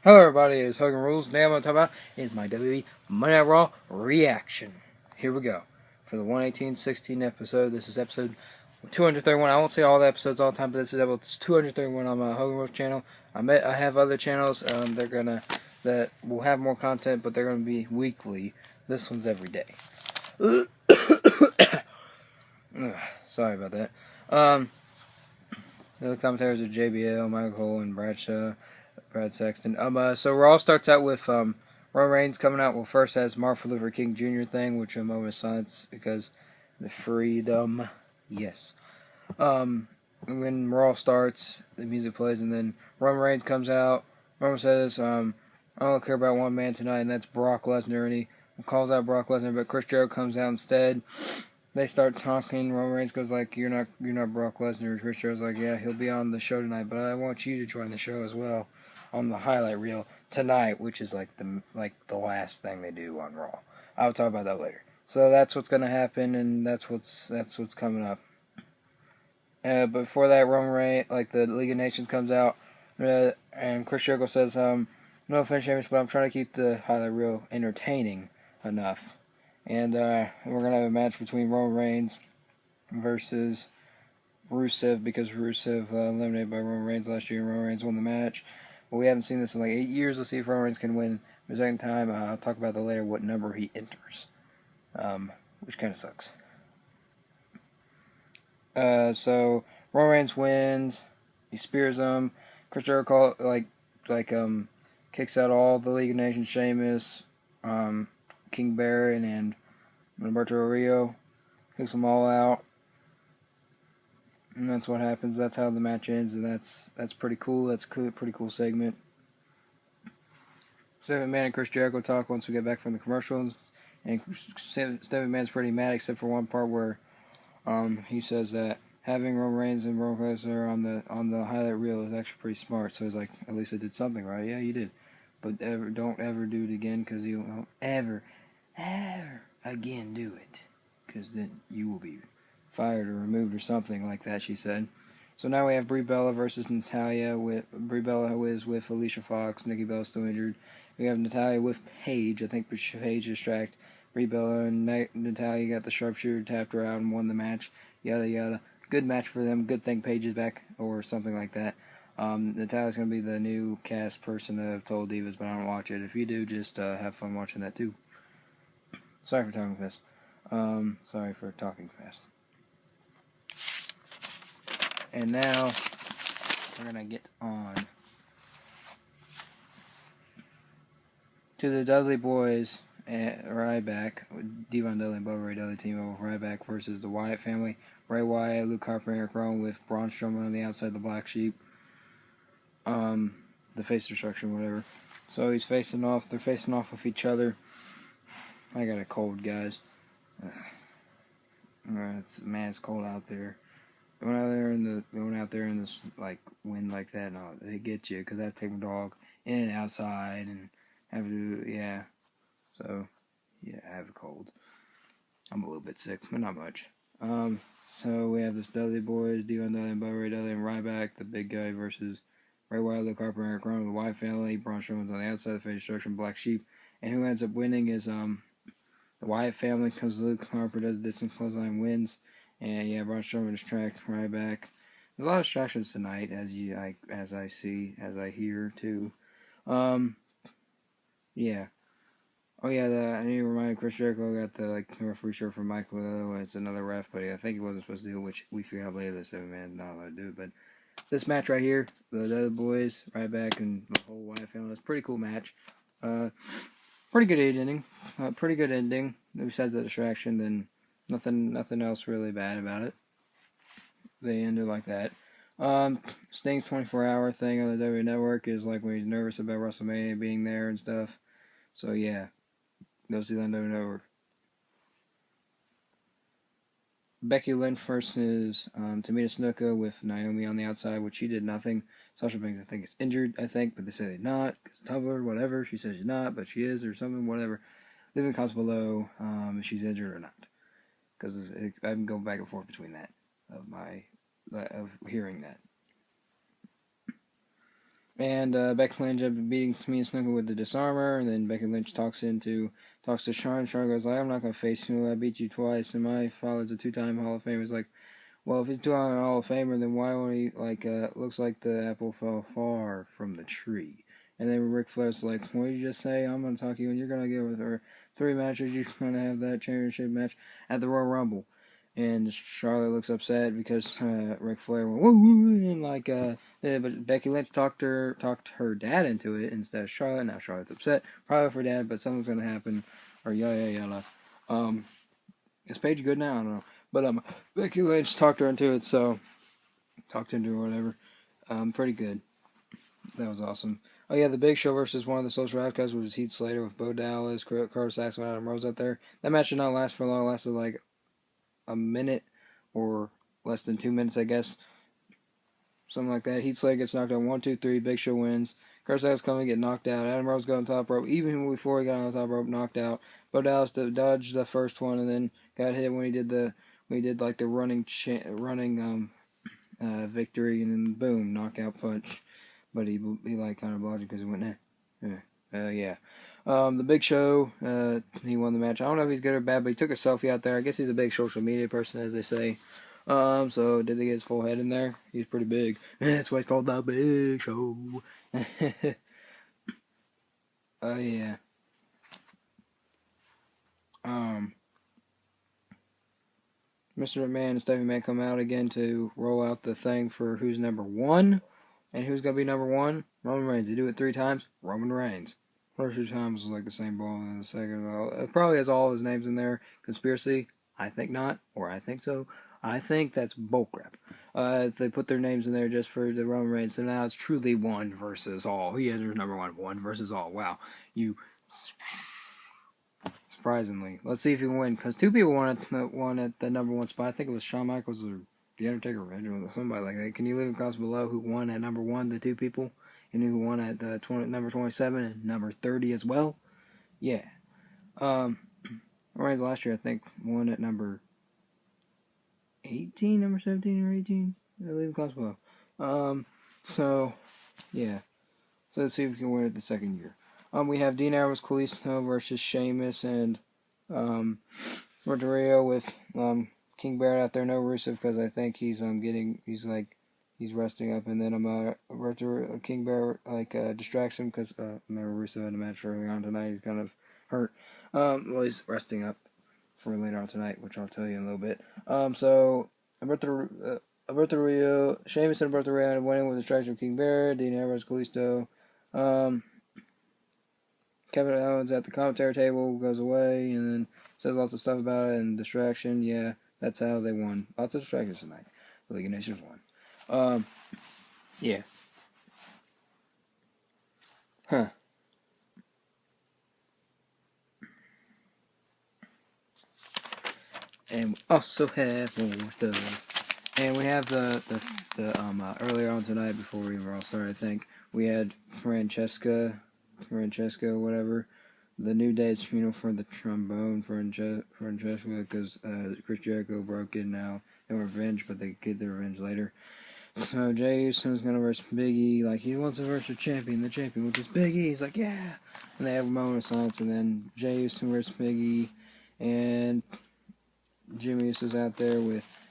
Hello everybody, it's Hogan Rules. Today I'm going to talk about is my WWE Monday Night Raw reaction. Here we go. For the 118-16 episode, this is episode 231. I won't say all the episodes all the time, but this is episode 231 on my Hogan Rules channel. I have other channels that will have more content, but they're going to be weekly. This one's every day. Sorry about that. The commentators are JBL, Michael Cole, and Brad Sexton. So Raw starts out with Roman Reigns coming out. Well, first has Martin Luther King Jr. thing, which I'm over silence because the freedom. Yes. When Raw starts, the music plays, and then Roman Reigns comes out. Roman says, I don't care about one man tonight, and that's Brock Lesnar, and he calls out Brock Lesnar, but Chris Jericho comes out instead. They start talking. Roman Reigns goes like, "You're not Brock Lesnar." Chris Jericho's like, "Yeah, he'll be on the show tonight, but I want you to join the show as well on the highlight reel tonight," which is like the last thing they do on Raw. I'll talk about that later. So that's what's gonna happen, and that's what's coming up. But before that, Roman Reigns, the League of Nations comes out, and Chris Jericho says, "No offense, Sheamus, but I'm trying to keep the highlight reel entertaining enough." And we're going to have a match between Roman Reigns versus Rusev, because Rusev eliminated by Roman Reigns last year, and Roman Reigns won the match. But we haven't seen this in like 8 years. Let's see if Roman Reigns can win the second time. I'll talk about that later, what number he enters, which kind of sucks. So Roman Reigns wins. He spears him. Chris Jericho kicks out all the League of Nations, Sheamus, King Baron, and Humberto Rio. Kicks them all out. And that's what happens. That's how the match ends, and that's pretty cool. That's a pretty cool segment. Steven McMahon and Chris Jericho talk once we get back from the commercials, and Steven McMahon's pretty mad except for one part where he says that having Roman Reigns and Brock Lesnar on the highlight reel is actually pretty smart. So he's like, "At least I did something right." Yeah, you did, but don't ever do it again, because you won't ever again do it, because then you will be fired or removed or something like that, she said. So now we have Brie Bella versus Natalya. Brie Bella is with Alicia Fox. Nikki Bella's still injured. We have Natalya with Paige. I think Paige distracted Brie Bella, and Natalya got the sharpshooter, tapped her out, and won the match. Yada yada. Good match for them. Good thing Paige is back, or something like that. Natalya's going to be the new cast person of Total Divas, but I don't watch it. If you do, just have fun watching that too. Sorry for talking fast. And now we're gonna get on to the Dudley Boys at Ryback, Devon Dudley and Bubba Ray Dudley team up with Ryback versus the Wyatt family. Ray Wyatt, Luke Harper, and Eric Rowan with Braun Strowman on the outside, the Black Sheep. The face destruction, whatever. So they're facing off with each other. I got a cold, guys. It's cold out there. Going out there in this wind like that, no, they get you, because I have to take my dog in and outside and have to, yeah. So yeah, I have a cold. I'm a little bit sick, but not much. So we have this Dudley Boys, Devon Dudley, Bubba Ray Dudley, and Ryback, the big guy, versus Ray Wyatt, Luke Harper, and Eric Rowan, the Wyatt family. Braun Strowman's on the outside, the face destruction, Black Sheep, and who ends up winning is the Wyatt family, because Luke Harper does distance clothesline, wins. And yeah, Braun Strowman distracts Ryback. There's a lot of distractions tonight, as I hear too. Yeah. Oh yeah, I need to remind Chris Jericho got the referee shirt from Michael. It's another ref, but I think he wasn't supposed to do it, which we figured out later. This man not allowed to do it. But this match right here, the other boys, Ryback, and the whole Wyatt family, it's a pretty cool match. Pretty good ending. Pretty good ending. Besides the distraction, then nothing else really bad about it. They ended like that. Sting's 24-hour thing on the WWE Network is like when he's nervous about WrestleMania being there and stuff. So yeah, go see that on WWE Network. Becky Lynch versus Tamina Snuka with Naomi on the outside, which she did nothing. Sasha Banks, I think, is injured, but they say they're not, because Tumblr, whatever. She says she's not, but she is, or something, whatever. Leave in the comments below if she's injured or not, because I'm going back and forth between that, of hearing that. And Becky Lynch had been beating Tamina Snuka with the disarmer, and then Becky Lynch talks to Shawn. Shawn goes like, "I'm not gonna face you. I beat you twice, and my father's a 2-time Hall of Famer." He's like, "Well, if he's 2-time Hall of Famer, then why won't he like? Looks like the apple fell far from the tree." And then Ric Flair's like, "What did you just say? I'm gonna talk to you, and you're gonna get with her 3 matches. You're gonna have that championship match at the Royal Rumble." And Charlotte looks upset because Ric Flair went woo woo, and like but Becky Lynch talked her dad into it instead of Charlotte. Now Charlotte's upset, probably for dad, but something's gonna happen, or yada yada. Is Paige good now? I don't know, but Becky Lynch talked her into it, so talked into her or whatever. Pretty good. That was awesome. Oh yeah, the Big Show versus one of the Social Outcasts was Heath Slater with Bo Dallas, Curtis Axel, and Adam Rose out there. That match did not last for long. It lasted like a minute or less than 2 minutes, I guess. Something like that. Heath Slater gets knocked out 1, 2, 3. Big Show wins. Curtis Axel coming get knocked out. Adam Rose got on top rope. Even before he got on the top rope, knocked out. Bo Dallas dodged the first one and then got hit when he did like the running victory, and then boom, knockout punch. But he like kind of blocked it because he went yeah. The Big Show, he won the match. I don't know if he's good or bad, but he took a selfie out there. I guess he's a big social media person, as they say. So did they get his full head in there? He's pretty big. That's why it's called the Big Show. Oh yeah. Mr. McMahon and Stephanie McMahon come out again to roll out the thing for who's number one. And who's going to be number one? Roman Reigns. They do it 3 times. Roman Reigns. First 2 times was like the same ball, and the second, it probably has all his names in there. Conspiracy? I think not, or I think so. I think that's bullcrap. They put their names in there just for the Roman Reigns, so now it's truly one versus all. He enters number one versus all. Wow, you surprisingly. Let's see if he can win, because 2 people won at the number 1 spot. I think it was Shawn Michaels or The Undertaker or somebody like that. Can you leave a comments below who won at number 1, the 2 people? And who won at number 27 and number 30 as well? Yeah. Reigns last year, I think, won at number 18, number 17 or 18. Leave a comments below. So, yeah. So let's see if we can win it the second year. We have Dean Ambrose, Kalisto versus Sheamus and Rosario with King Barrett out there. No Rusev because I think he's resting up, and then King Barrett distracts him because remember Rusev had a match early on tonight. He's kind of hurt. Well, he's resting up for later on tonight, which I'll tell you in a little bit. So Alberto Rio, Sheamus and Alberto Rio winning with distraction of King Barrett. Dean Ambrose, Kalisto. Kevin Owens at the commentary table goes away and then says lots of stuff about it and distraction. Yeah, that's how they won. Lots of distractions tonight. The League of Nations won. Yeah. Huh. And we also have more stuff. And we have the earlier on tonight, before we were all started, I think, we had Francesca, whatever. The New Day's funeral for the trombone, Francesca, because Chris Jericho broke it now. They were revenge, but they get their revenge later. So Jey Uso's gonna verse Big E, like he wants to verse the champion, which is Big E. He's like, yeah. And they have a moment of silence, and then Jey Uso versus Big E, and Jimmy Uso's out there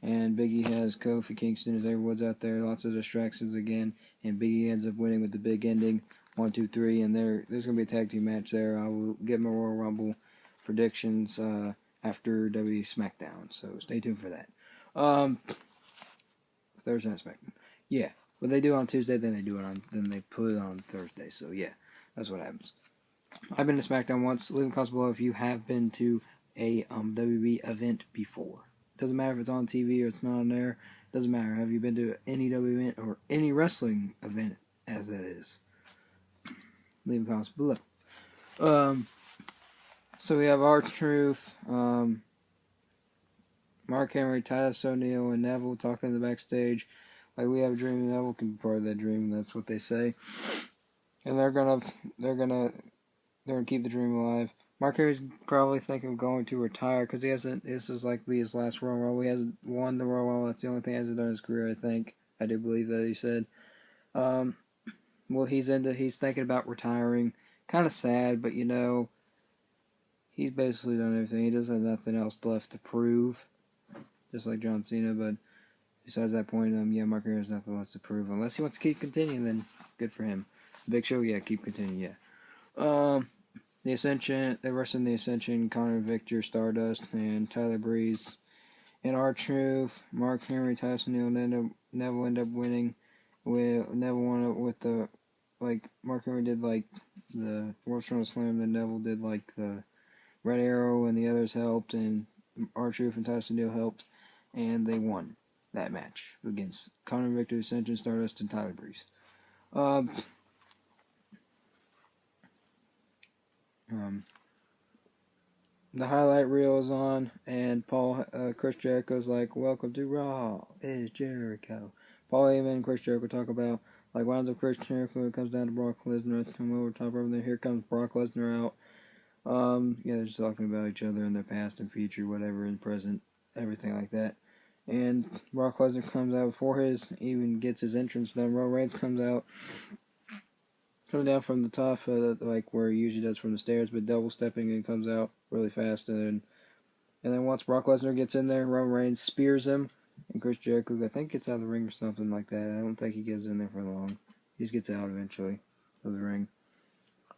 and Big E has Kofi Kingston, Xavier Woods out there, lots of distractions again, and Big E ends up winning with the big ending, 1, 2, 3, and there's gonna be a tag team match there. I will get my Royal Rumble predictions after WWE SmackDown, so stay tuned for that. Thursday Night SmackDown, yeah. What they do on Tuesday, then they put it on Thursday. So yeah, that's what happens. I've been to SmackDown once. Leave a comment below if you have been to a WWE event before. Doesn't matter if it's on TV or it's not on there. Doesn't matter. Have you been to any WWE event or any wrestling event, as that is? Leave a comment below. So we have R-Truth, Mark Henry, Titus O'Neil, and Neville talking in the backstage. Like, we have a dream, and Neville can be part of that dream. That's what they say. And they're gonna keep the dream alive. Mark Henry's probably thinking of going to retire because this is like be his last Royal Rumble. He hasn't won the Royal Rumble. That's the only thing he hasn't done in his career, I think. I do believe that he said. well, he's thinking about retiring. Kind of sad, but he's basically done everything. He doesn't have nothing else left to prove, just like John Cena. But besides that point, yeah, Mark Henry has nothing else to prove unless he wants to keep continuing. Then good for him. Big Show, yeah, keep continuing, yeah. The Ascension, the rest of the Ascension, Connor, Victor, Stardust, and Tyler Breeze, and R-Truth, Mark Henry, Tyson Neal, Neville end up winning. Neville won it with the, Mark Henry did the World Strongest Slam, then Neville did the Red Arrow, and the others helped, and R-Truth and Tyson Neal helped, and they won that match against Connor, Victor, Ascension, Stardust, and Tyler Breeze. The highlight reel is on, and Chris Jericho's like, "Welcome to Raw, it's Jericho." Paul Heyman and Chris Jericho talk about, why ends up Chris Jericho when it comes down to Brock Lesnar, over top of everything. Here comes Brock Lesnar out. Yeah, they're just talking about each other in their past and future, whatever, and present, everything like that. And Brock Lesnar comes out before even gets his entrance done. Roman Reigns comes down from the top, where he usually does from the stairs, but double stepping and comes out really fast. And then once Brock Lesnar gets in there, Roman Reigns spears him, and Chris Jericho, I think, gets out of the ring or something like that. I don't think he gets in there for long. He just gets out eventually of the ring.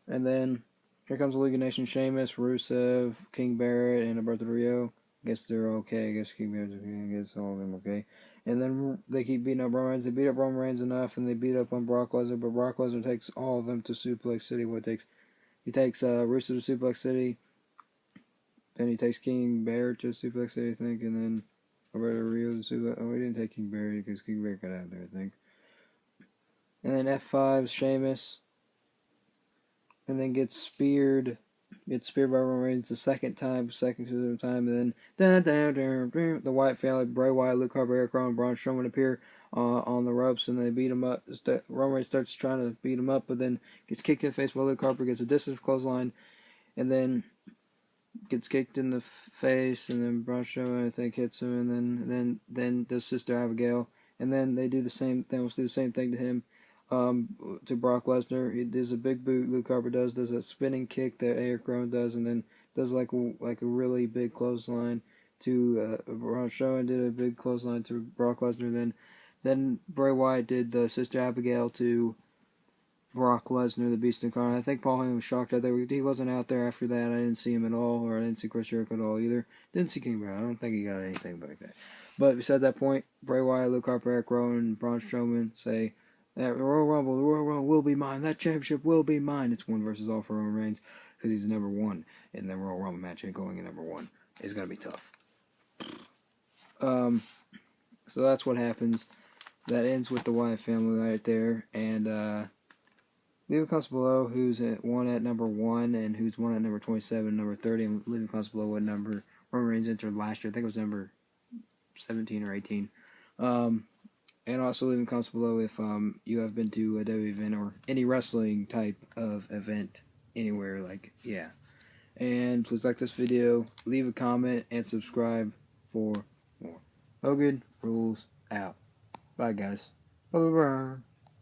And then here comes the League of Nations: Sheamus, Rusev, King Barrett, and Alberto Rio. I guess they're okay. I guess King Barrett's okay. I guess all of them okay. And then they keep beating up Roman Reigns. They beat up Roman Reigns enough, and they beat up on Brock Lesnar. But Brock Lesnar takes all of them to Suplex City. He takes Rusev to Suplex City. Then he takes King Barrett to Suplex City, I think. And then Alberto Rio to Suplex. Oh, he didn't take King Barrett because King Barrett got out of there, I think. And then F5, Sheamus. And then gets speared by Roman Reigns the second time, and then the Wyatt family, Bray Wyatt, Luke Harper, Eric Rowan, and Braun Strowman appear on the ropes, and they beat him up. Roman Reigns starts trying to beat him up, but then gets kicked in the face by Luke Harper, gets a distance clothesline, and then gets kicked in the face, and then Braun Strowman, I think, hits him, and then does Sister Abigail, and then they do the same thing to him. To Brock Lesnar, he does a big boot. Luke Harper does a spinning kick that Eric Rowan does, and then does like a really big clothesline to Braun Strowman. Did a big clothesline to Brock Lesnar. Then Bray Wyatt did the Sister Abigail to Brock Lesnar, the Beast Incarnate. I think Paul Heyman was shocked out there. He wasn't out there after that. I didn't see him at all, or I didn't see Chris Jericho at all either. Didn't see King Barrett. I don't think he got anything like that. But besides that point, Bray Wyatt, Luke Harper, Eric Rowan, and Braun Strowman say, that Royal Rumble will be mine. That championship will be mine. It's 1 versus all for Roman Reigns because he's number 1 in the Royal Rumble match, and going in number 1 is going to be tough. So that's what happens. That ends with the Wyatt family right there, and leave a comment below who's won at number 1 and who's won at number 27, number 30, and leave a comment below what number Roman Reigns entered last year. I think it was number 17 or 18. And also leave in the comments below if you have been to a WWE event or any wrestling type of event anywhere, yeah. And please like this video, leave a comment, and subscribe for more. Hogan rules out. Bye, guys. Bye-bye.